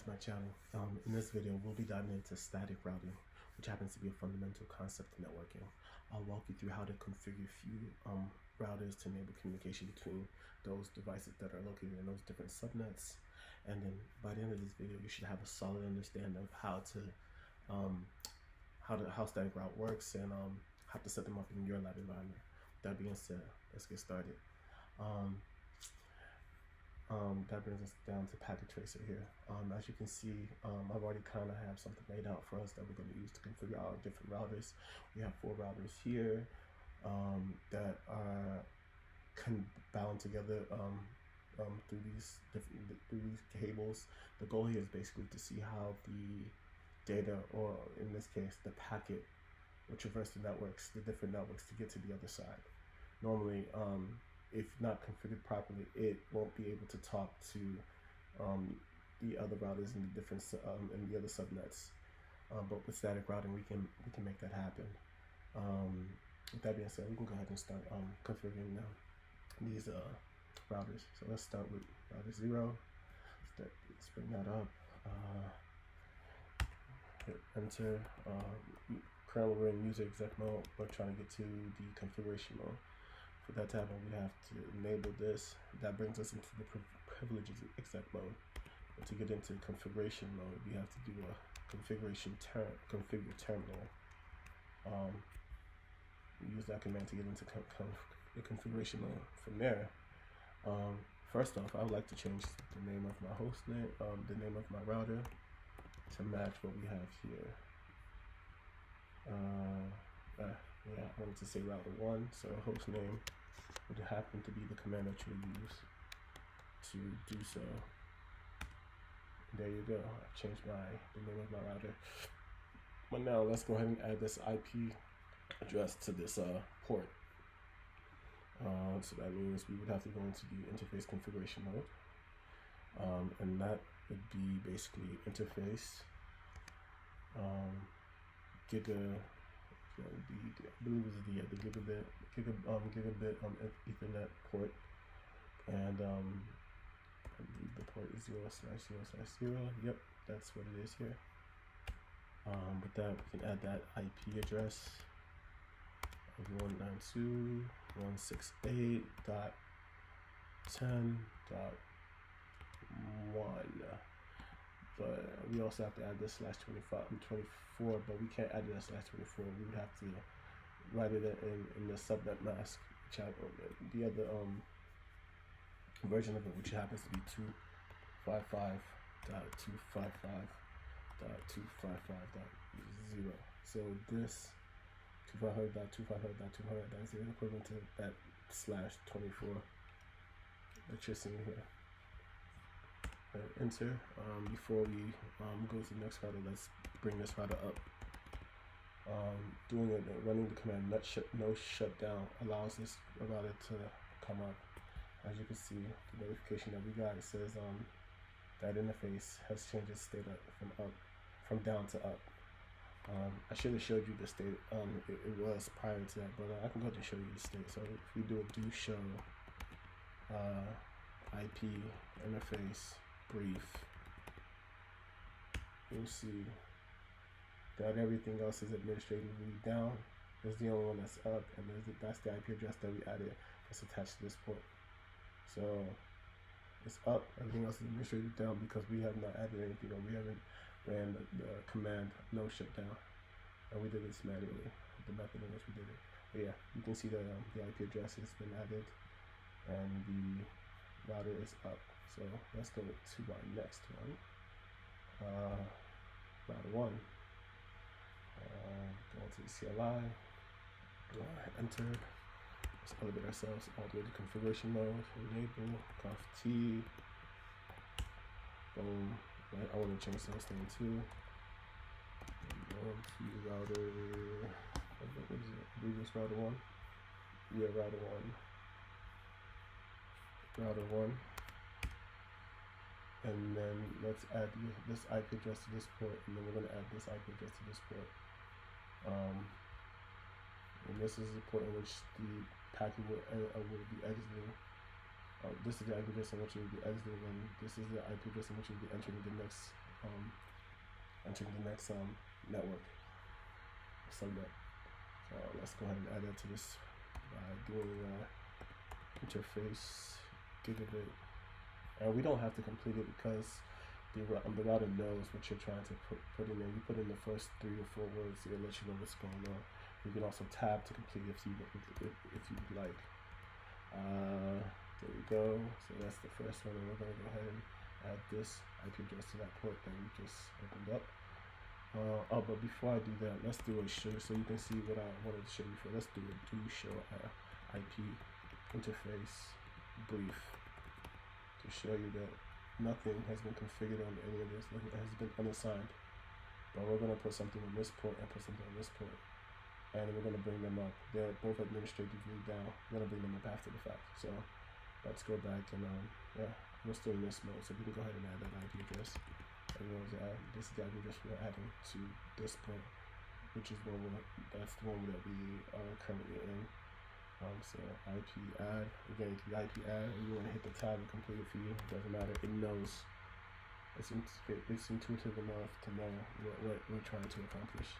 my channel. In this video, we'll be diving into static routing, which happens to be a fundamental concept in networking. I'll walk you through how to configure a few routers to enable communication between those devices that are located in those different subnets. And then by the end of this video, you should have a solid understanding of how static route works and how to set them up in your lab environment. That being said, let's get started. That brings us down to packet tracer here. As you can see, I've already kind of have something laid out for us that we're going to use to configure our different routers. We have 4 routers here that are bound together through these cables. The goal here is basically to see how the data, or in this case, the packet, will traverse the networks, the different networks, to get to the other side. Normally, if not configured properly, it won't be able to talk to the other routers in the different in the other subnets. But with static routing, we can make that happen. With that being said, we can go ahead and start configuring these routers. So let's start with router 0. Let's bring that up. Hit enter. Currently we're in user exec mode. We're trying to get to the configuration mode. For that to happen, we have to enable this. That brings us into the privileges exec mode. And to get into configuration mode, we have to do a configure terminal. We use that command to get into the configuration mode. From there, first off, I would like to change the name of my host name, the name of my router, to match what we have here. Yeah, I wanted to say router 1, so host name would happen to be the command that you use to do so. There you go. I've changed the name of my router. But now let's go ahead and add this IP address to this port. So that means we would have to go into the interface configuration mode, and that would be basically interface I believe it was the gigabit Ethernet port, and I believe the port is 0/0/0. Yep, that's what it is here. With that, we can add that IP address of 192.168.10.1. But we also have to add this /24, but we can't add that /24. We would have to write it in the subnet mask, which the other version of it, which happens to be 255.255.255.0. So this 255.255.200 is equivalent to that /24 that you're seeing here. Enter. Before we go to the next router, let's bring this router up. Running the command no shutdown allows this router to come up. As you can see, the notification that we got, it says that interface has changed its state from down to up. I should have showed you the state it was prior to that, but I can go ahead and show you the state. So if we do a do show IP interface brief, you'll see that everything else is administratively down. There's the only one that's up, and that's the IP address that we added that's attached to this port. So it's up, everything else is administratively down because we have not added anything, or we haven't ran the command no shutdown, and we did this manually, the method in which we did it. But yeah, you can see that the IP address has been added and the router is up. So let's go to our next one, router 1. Go into the CLI, enter. Let's elevate ourselves all the way to configuration mode, enable, conf T, boom. Right, I want to change those things too. Go to router, what is it? I believe it's router 1. Yeah, router 1. And then let's add this IP address to this port, and then we're going to add this IP address to this port. And this is the port in which the packet will be exiting. This is the IP address in which it will be exiting, and this is the IP address in which it will be entering the next entering the next network subnet. So let's go ahead and add that to this by doing interface gigabit, and we don't have to complete it because the router knows what you're trying to put in there. You put in the first 3 or 4 words, it'll let you know what's going on. You can also tab to complete if you'd like. There we go. So that's the first one, and we're going to go ahead and add this IP address to that port that we just opened up. But before I do that, let's do a show so you can see what I wanted to show you for. Let's do a show IP interface brief to show you that nothing has been configured on any of this. Nothing has been unassigned. But we're going to put something on this port and put something on this port. And we're going to bring them up. They're both administratively down. We're going to bring them up after the fact. So let's go back and yeah, we're still in this mode. So we can go ahead and add that IP address. This is the IP address we're adding to this port, which is that's the one that we are currently in. So IP add, again, if you IP add and you want to hit the tab and complete it for you, it doesn't matter. It knows. It's intuitive enough to know what we're trying to accomplish.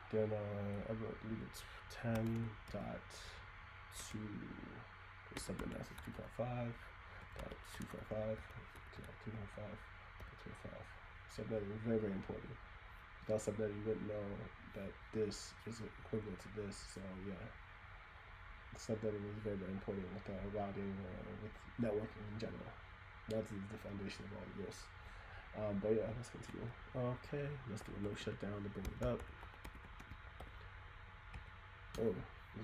Then I believe it's 10.2 subnet mask 255.255.255. Subnet is very, very important. Without subnet, you wouldn't know that this is equivalent to this. So yeah, subnetting is very, very important with routing or with networking in general. That is the foundation of all of this. But yeah, let's continue. Okay, let's do a no shutdown to bring it up. Oh,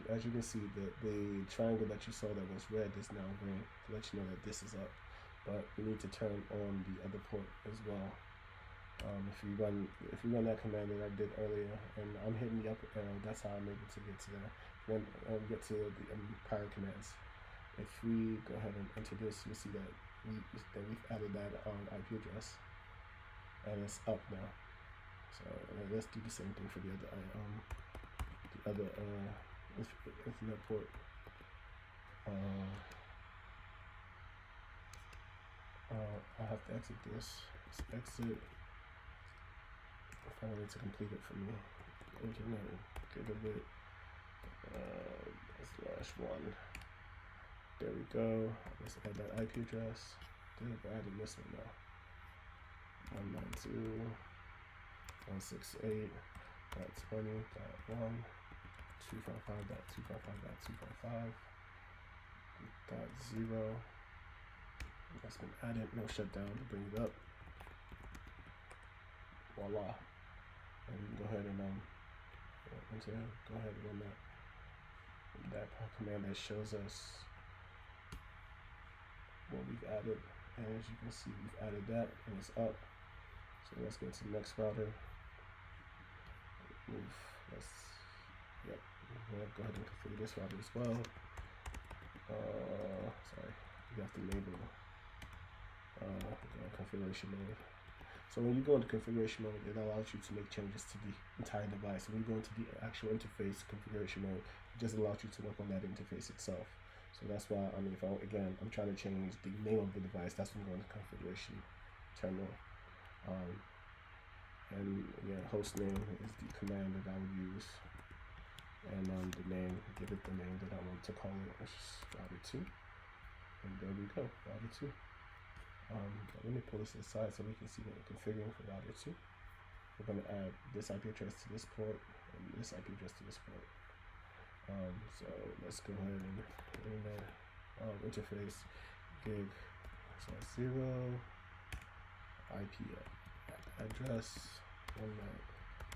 as you can see, the triangle that you saw that was red is now green to let you know that this is up. But we need to turn on the other port as well. If we run that command that I did earlier, and I'm hitting the up arrow, that's how I'm able to get to that. When get to the prior commands. If we go ahead and enter this, you'll see that we've added that IP address, and it's up now. So let's do the same thing for the other Ethernet port. I have to exit this. Let's exit. If I wanted to complete it for me, internet gigabit /1. There we go. Let's add that IP address. We're adding this one now. 192.168.20.255.255.255.0. That's been added. No shutdown to bring it up. Voila. And we can go ahead and go ahead and run that command that shows us what we've added. And as you can see, we've added that and it's up. So let's go to the next router. Go ahead and configure this router as well. Sorry, you have to enable configuration mode. So when you go into configuration mode, it allows you to make changes to the entire device. When you go into the actual interface configuration mode, it just allows you to work on that interface itself. So that's why, I mean, if I'm trying to change the name of the device, that's when I'm going to configuration terminal. And again, host name is the command that I would use. And the name, give it the name that I want to call it, which is router 2. And there we go, router 2. Let me pull this aside so we can see what we're configuring for router 2. We're going to add this IP address to this port and this IP address to this port. So let's go ahead and interface gig /0 IP address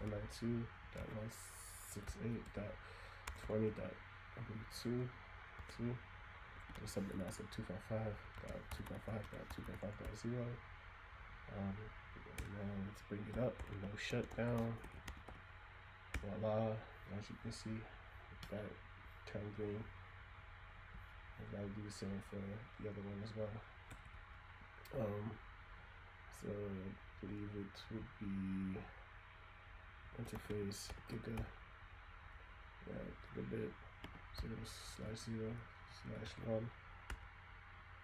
192.168.20.2. The subnet mask of 255.255.255.0. And then let's bring it up. No shutdown. Voila. As you can see, that turned green. And that would be the same for the other one as well. So I believe it would be interface gigabit 0/0/1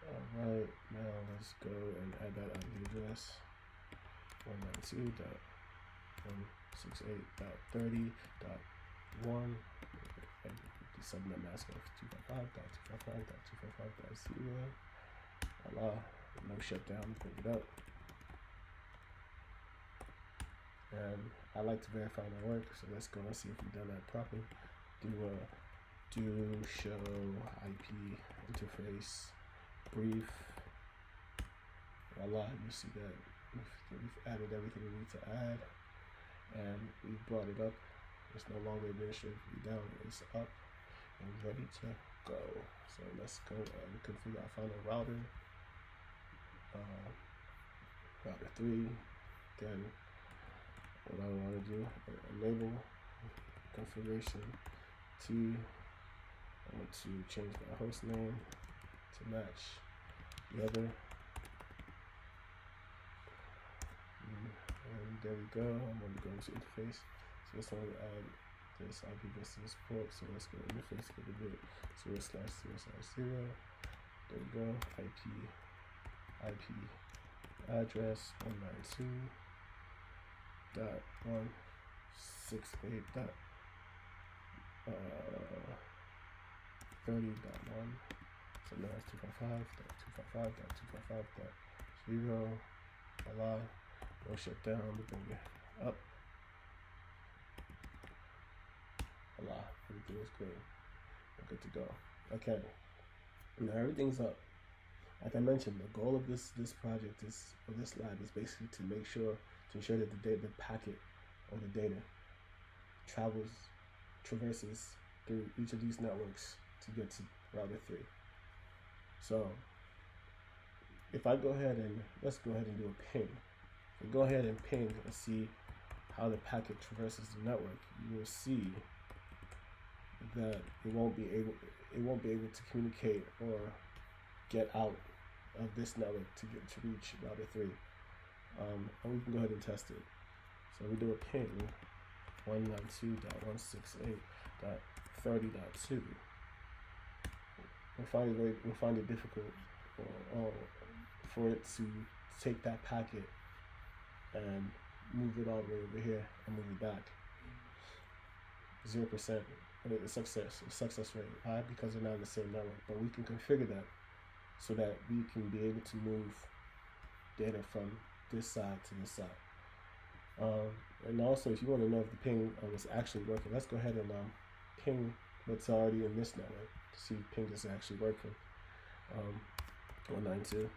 Alright, now let's go and add that IP address. 192.168.30.1 and the subnet mask of 255.255.255.0. Voila, no shutdown, pick it up. And I like to verify my work, so let's go and see if we've done that properly. Do show IP interface brief. Voila, you see that we've added everything we need to add, and we've brought it up. It's no longer administratively down, it's up and ready to go. So let's go and configure our final router, router 3. Then what I want to do, enable configuration T. I want to change my host name to match the other. And there we go. I'm going to go into interface. So let's only add this IP address to this port. So let's go interface, go to it 0/0/0. There we go. IP address 192.168.30.1. So now it's 255.255.255.0. Voila. No shutdown. We're going to get up. Voila. Everything is great. We're good to go. Okay. Now everything's up. Like I mentioned, the goal of this project or this lab is basically to ensure that the packet or the data traverses through each of these networks to get to router 3. So if I go ahead and let's go ahead and do a ping. If we go ahead and ping and see how the packet traverses the network, you will see that it won't be able to communicate or get out of this network to reach router 3. And we can go ahead and test it. So we do a ping 192.168.30.2. We'll find it difficult for it to take that packet and move it all the way over here and move it back. 0% success rate. Why? Because they're not in the same network. But we can configure that so that we can be able to move data from this side to this side. And also, if you want to know if the ping is actually working, let's go ahead and ping what's already in this network to see if ping is actually working. 192.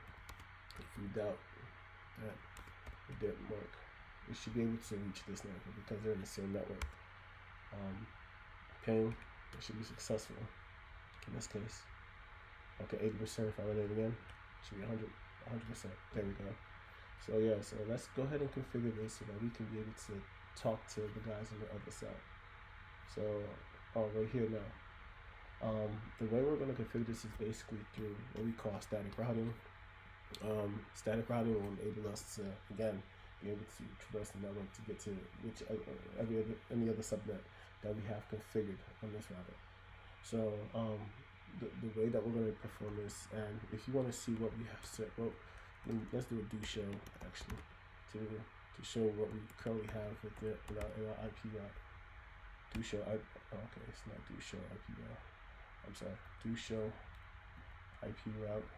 If you doubt that it didn't work, it should be able to reach this network because they're in the same network. Ping, it should be successful in this case. Okay, 80%. If I run it again, it should be 100%. There we go. So yeah, so let's go ahead and configure this so that we can be able to talk to the guys on the other side. So, right here now. The way we're going to configure this is basically through what we call static routing. Static routing will enable us to, again, be able to traverse the network to get to any other subnet that we have configured on this router. So the way that we're going to perform this, and if you want to see what we have set, let's do a do show actually to show what we currently have with in our IP route. Do show okay, it's not do show IP route. I'm sorry, do show IP route.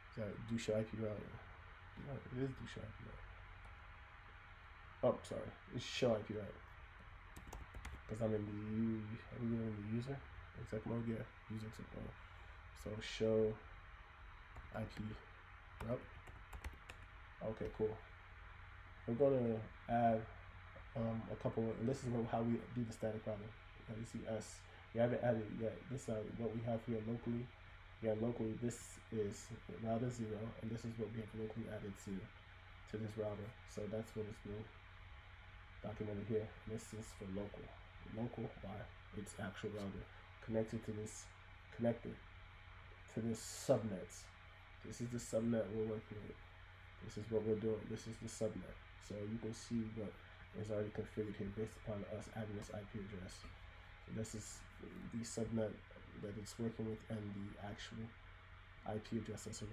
Is that do show IP route? No, it is do show IP route. Oh, sorry, it's show IP route. Because I'm in the user exec mode, yeah, user exec mode. So show IP route. Okay, cool. We're gonna add a couple, and this is how we do the static routing. You see S. We haven't added it yet. This is what we have here locally. Yeah, locally this is router 0, and this is what we have locally added to this router. So that's what it's being documented here. And this is for local. Local, why? It's actual router connected to this subnets. This is the subnet we're working with. This is what we're doing. This is the subnet. So you can see what is already configured here based upon us adding this IP address. So this is the subnet that it's working with and the actual IP address that's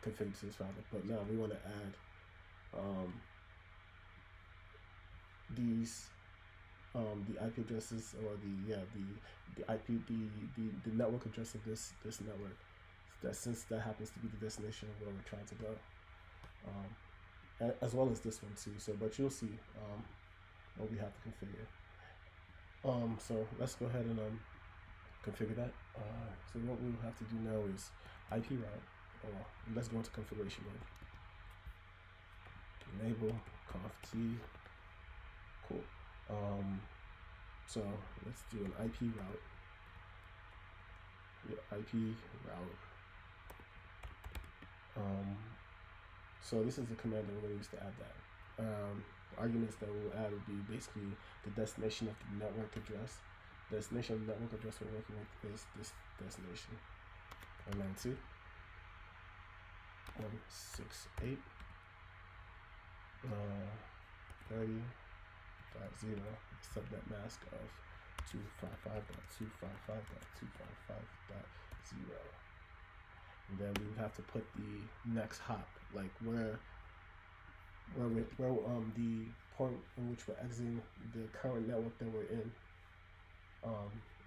configured to this router. But now we want to add these the IP addresses, or the network address of this network. That, since that happens to be the destination of where we're trying to go, as well as this one too. So, but you'll see what we have to configure. So let's go ahead and configure that. So what we'll have to do now is IP route, or let's go into configuration mode. Enable conf t. Cool. So let's do an IP route. Yeah, IP route. So this is the command that we're going to use to add that. Arguments that we'll add would be basically the destination of the network address. The destination of the network address we're working with is this destination: 192.168. 30.0, subnet mask of 255.255.255.0. And then we would have to put the next hop, like where the point in which we're exiting the current network that we're in,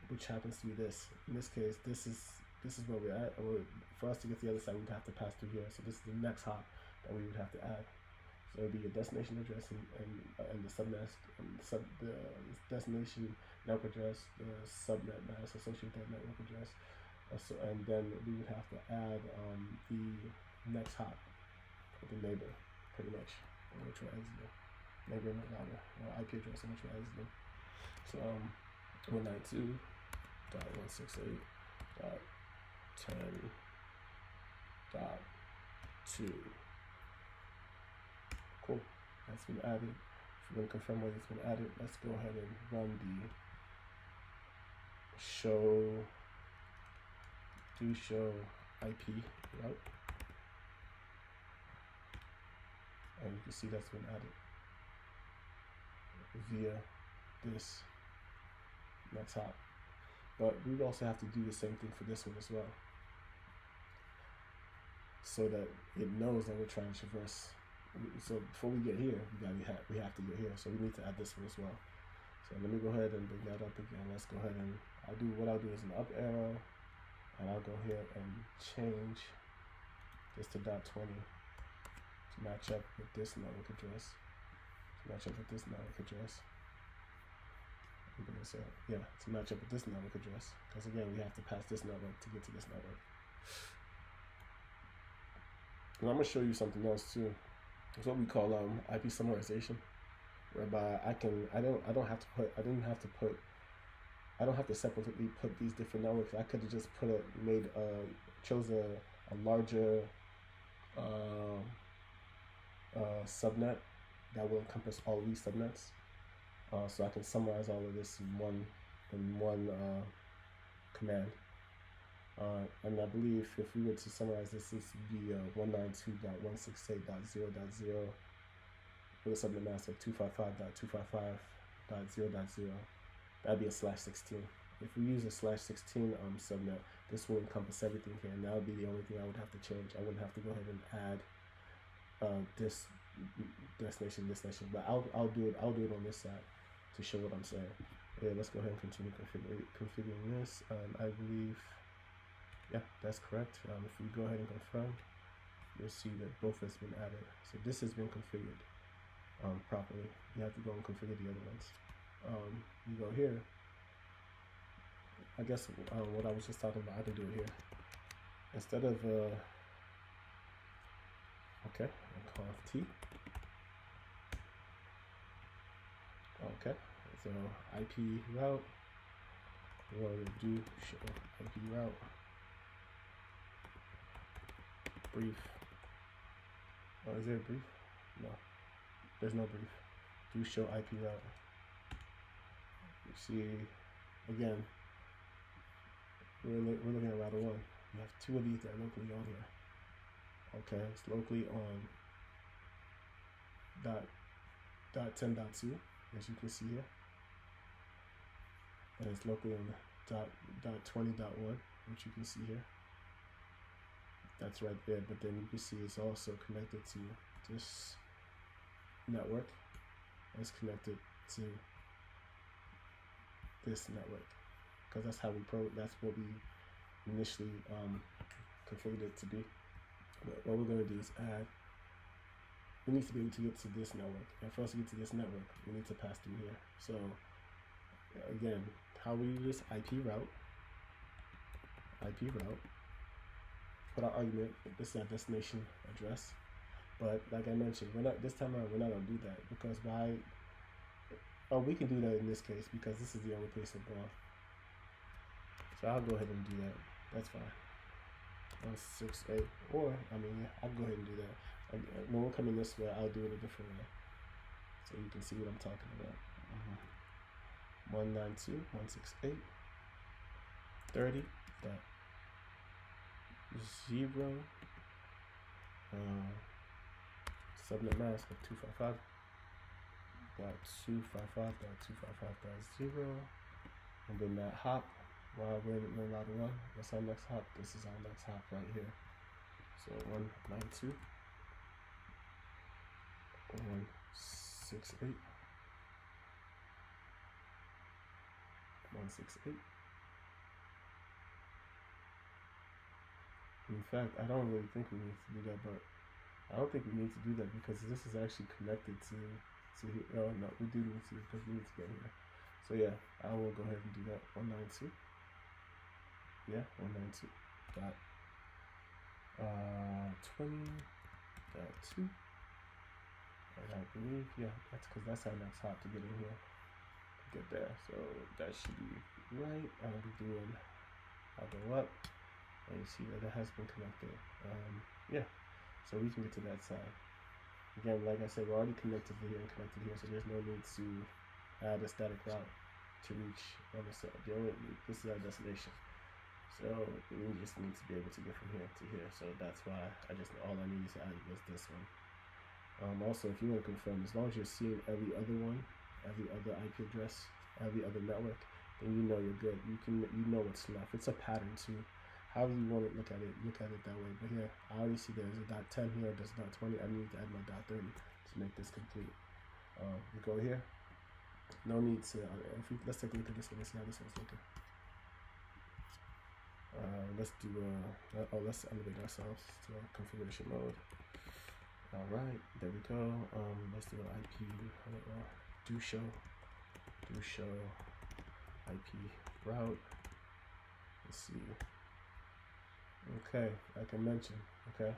which happens to be this. In this case, this is where we're at. For us to get to the other side, we'd have to pass through here. So this is the next hop that we would have to add. So it would be your destination address and the subnet, the destination network address, the subnet mask associated with that network address. And then we would have to add the next hop with the neighbor, pretty much, which we're exiting. Neighbor router, or IP address in which we're exiting. So 192.168.10.2. Cool. That's been added. If we're going to confirm whether it's been added, let's go ahead and run the show IP route. And you can see that's been added via this next hop. But we would also have to do the same thing for this one as well, so that it knows that we're trying to traverse. So before we get here, we have to get here. So we need to add this one as well. So let me go ahead and bring that up again. Let's go ahead and what I'll do is an up arrow, and I'll go here and change this to .20 to match up with this network address. To match up with this network address. I'm gonna say, yeah, to match up with this network address, because again, we have to pass this network to get to this network. And I'm gonna show you something else too. It's what we call IP summarization, whereby I don't have to separately put these different networks. I could have just chose a larger subnet that will encompass all of these subnets. So I can summarize all of this in one command. And I believe if we were to summarize this would be 192.168.0.0 with a subnet mask of 255.255.0.0. That'd be a /16. If we use a /16 subnet, this will encompass everything here, and that would be the only thing I would have to change. I wouldn't have to go ahead and add this destination, but I'll do it on this side to show what I'm saying. Yeah, let's go ahead and continue configuring this. I believe, yeah, that's correct. If we go ahead and confirm, you'll see that both has been added. So this has been configured properly. You have to go and configure the other ones. You go here. I guess what I was just talking about, I can do it here. Instead of okay, conf t. Okay, so IP route. We're going to do show IP route. Brief. Oh, is there a brief? No, there's no brief. Do show IP route. You see, again, we're looking at router 1. We have 2 of these that are locally on here. Okay, it's locally on .10.2, as you can see here, and it's locally on .20.1, which you can see here. That's right there, but then you can see it's also connected to this network. It's connected to this network, because that's how that's what we initially configured it to be. But what we're going to do is we need to be able to get to this network, and for us to get to this network, we need to pass through here. So again, how we do this: IP route, put our argument. This is our destination address. But like I mentioned, this time around we're not gonna do that, because why? Oh, we can do that in this case because this is the only place we're going. So I'll go ahead and do that. That's fine. 168, or I mean, I'll go ahead and do that. When we're coming this way, I'll do it a different way, so you can see what I'm talking about. 192.168.30.0 subnet mask of 255.255.255.0, and then that hop. While we're in router 1, what's our next hop? This is our next hop right here. So 192.168. In fact, I don't really think we need to do that, but I don't think we need to do that because this is actually connected to here. Oh no, we do need to, because we need to get here. So yeah, I will go ahead and do that. 192. Yeah, 192. Dot 20.2. And I believe, yeah, that's because that's our next hop to get in here. To get there. So that should be right. I'll be doing, I'll go up, and you see that it has been connected. Yeah, so we can get to that side. Again, like I said, we're already connected here and connected here, so there's no need to add a static route to reach on the side. This is our destination. So we just need to be able to get from here to here. So that's why all I needed to add was this one. Also, if you want to confirm, as long as you're seeing every other one, every other IP address, every other network, then you know you're good. You know what's left. It's a pattern too. However you want to look at it that way. But here, I already see there's a .10 here, there's a .20. I need to add my .30 to make this complete. We go here. No need to. Let's take a look at this one. Let's see how this one's looking. Let's do let's elevate ourselves to our configuration mode. All right, there we go. Let's do an IP. Do show IP route. Let's see. Okay, like I mentioned. Okay,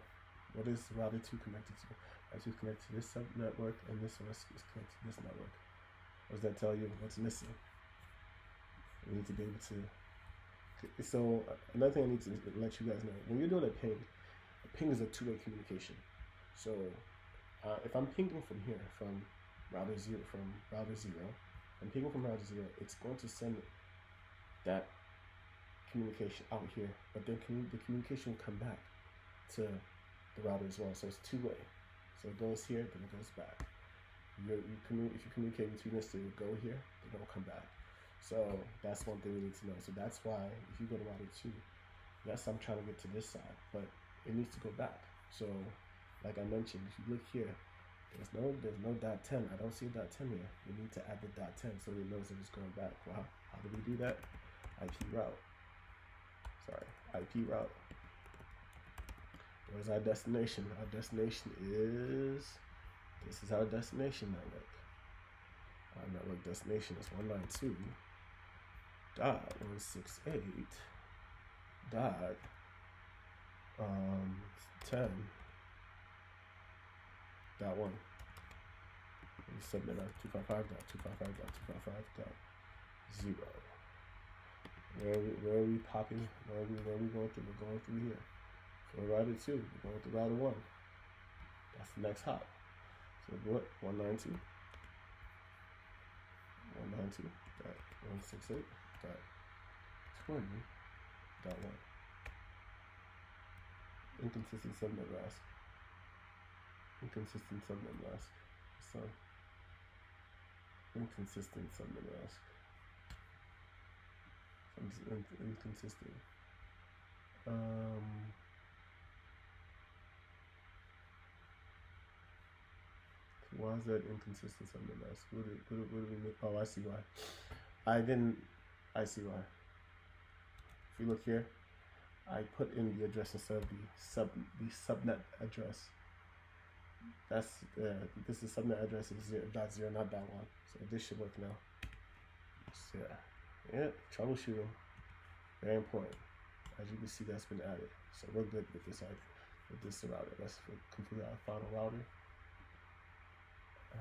what is router 2 connected to? Router 2 connected to this sub network, and this one is connected to this network. What does that tell you? What's missing? We need to be able to. So another thing I need to let you guys know, when you're doing a ping is a two-way communication. So if I'm pinging from here, from router 0, I'm pinging from router 0, it's going to send that communication out here, but then the communication will come back to the router as well. So it's two-way. So it goes here, then it goes back. If you communicate between us, it will go here, then it will come back. So that's one thing we need to know. So that's why if you go to router 2, yes, I'm trying to get to this side, but it needs to go back. So like I mentioned, if you look here, there's no .10. I don't see a .10 here. We need to add the .10 so it knows that it's going back. Wow, how do we do that? IP route. Where's our destination? Our destination is, this is our destination network. Our network destination is 192.168.10.1. And subnet mask 255.255.255.0. Where are we popping? Where are we going through? We're going through here. So router 2, we're going through router 1. That's the next hop. So what? 192.168.20.1. Inconsistent subnet mask. So inconsistent subnet mask. So inconsistent. Why is that inconsistent subnet mask? What do we make? Oh, I see why. I see why. If you look here, I put in the address instead of the subnet address. That's this is subnet address is 0.0, not that one. So this should work now. So yeah, troubleshooting, very important. As you can see, that's been added. So we're good with this router. Let's configure our final router.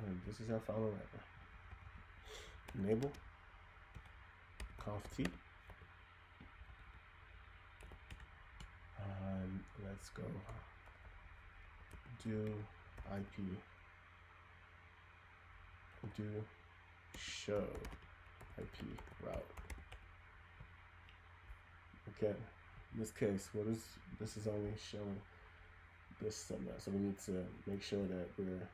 And this is our final router. Enable conf t. And let's go do IP, do show IP route. Okay, in this case, this is only showing this subnet, so we need to make sure that we're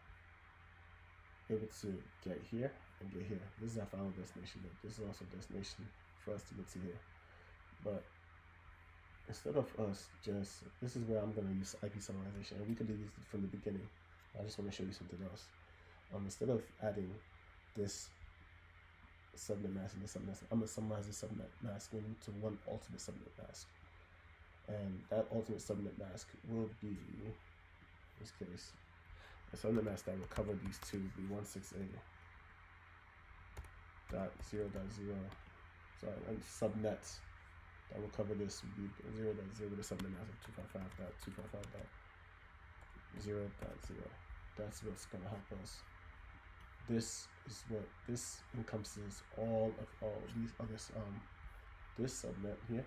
able to get here and get here. This is our final destination, but this is also a destination for us to get to here. But instead of us this is where I'm going to use IP summarization, and we could do this from the beginning. I just want to show you something else. Instead of adding this subnet mask and this subnet mask, I'm going to summarize the subnet mask into one ultimate subnet mask. And that ultimate subnet mask will be, in this case, a subnet mask that will cover these two, the 168.0.0, sorry, and subnets that will cover this would be 0.0 with a subnet mask of 255.255.0.0. That's what's going to help us. This encompasses all these other this subnet here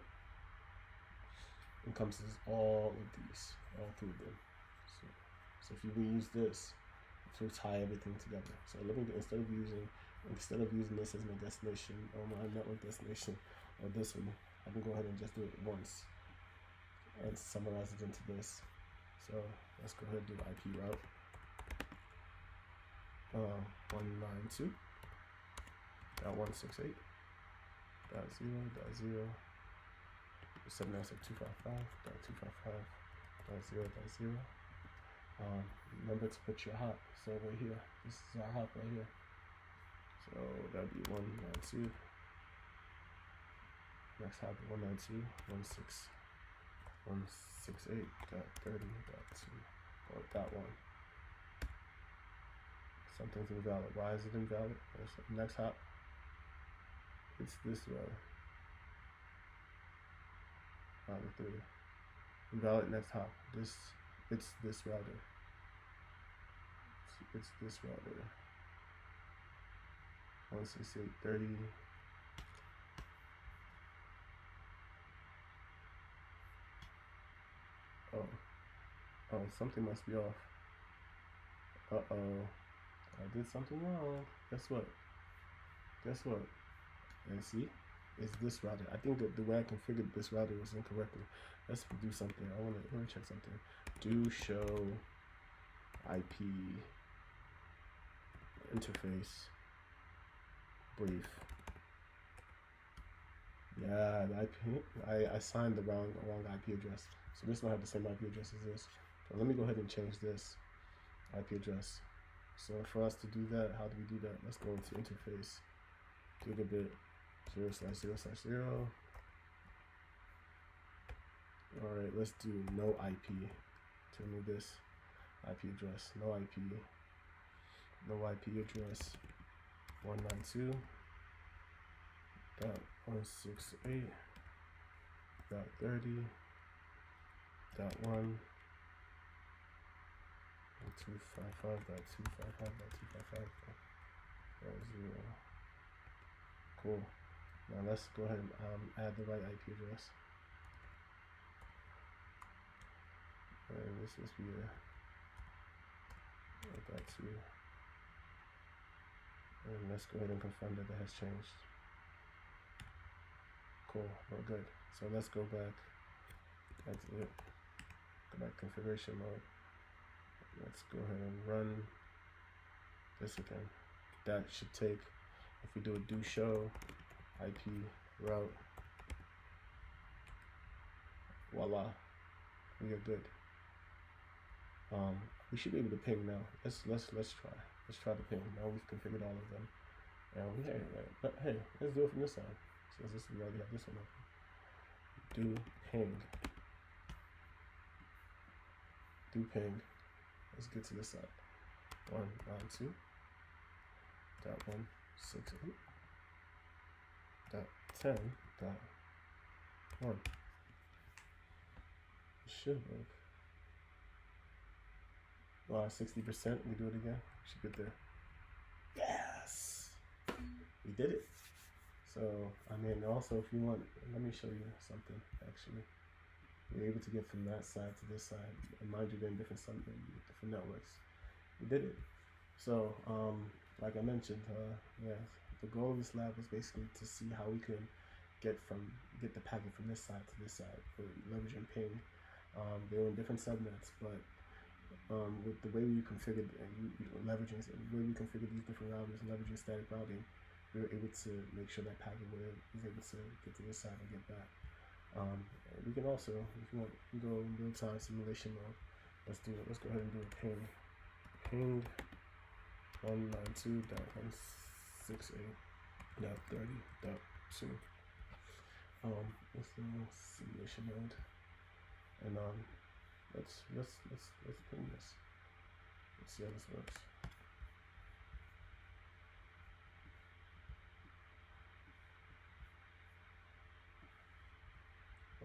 encompasses all three of them. So if you reuse this to tie everything together. So instead of using this as my destination or my network destination or this one, I can go ahead and just do it once and summarize it into this. So let's go ahead and do IP route 192.168.0.0, subnets of 255.255.0.0. Remember to put your hop. So right here, this is our hop right here. So that'd be 192. Next hop 192.168.30.2. Or that one. Something's invalid. Why is it invalid? Next hop, it's this router. Router 3. Invalid next hop. It's this router. It's this router. 168.30. Oh, something must be off. I did something wrong. Guess what? And see, it's this router. I think that the way I configured this router was incorrectly. Let's do something. I want to check something. Do show IP interface brief. Yeah, the IP. I signed the wrong IP address. So this one have the same IP address as this. So let me go ahead and change this IP address. So for us to do that, how do we do that? Let's go into interface, gigabit 0/0/0. All right, let's do no IP to remove this IP address. No IP address 192.168.30.1. 255.255.255.0. Cool. Now let's go ahead and add the right IP address. And this must be that too. And let's go ahead and confirm that has changed. Cool. We're good. So let's go back. That's it. Go back configuration mode. Let's go ahead and run this again. That should take, if we do a do show IP route voila, we are good. We should be able to ping now. Let's try. Let's try the ping. Now we've configured all of them. And but hey, let's do it from this side. Since this we already have this one open. Do ping. Do ping. Let's get to this side. 192.168.10.1. It should work. 60%. We do it again. We should get there. Yes, we did it. So I mean, also if you want, let me show you something. Actually, we're able to get from that side to this side. And mind you, they're in different networks. We did it. So like I mentioned, yeah, the goal of this lab was basically to see how we can get the packet from this side to this side for leveraging ping. They were in different subnets, but with the way we configured these different routers and leveraging static routing, we were able to make sure that packet was able to get to this side and get back. We can also, if you want, go in real-time simulation mode. Let's do it. Let's go ahead and do a ping. Ping 192.168.30.2. Let's do simulation mode, and let's ping this. Let's see how this works.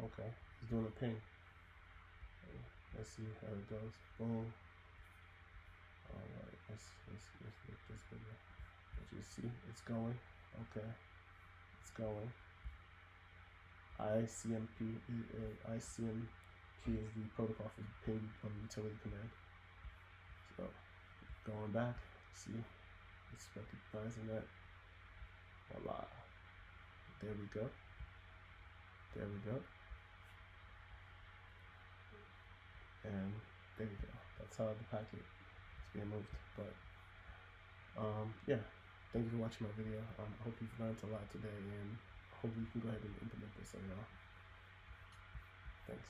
Okay, it's doing a ping. Let's see how it goes. Boom. All right, let's make this bigger. As you see, it's going. Okay, it's going. ICMP is the protocol for ping utility command. So going back, see, it's recognizing that. Voila. There we go. There we go. And there we go. That's how the packet is being moved. But yeah, thank you for watching my video. I hope you've learned a lot today, and hope you can go ahead and implement this on y'all. Thanks.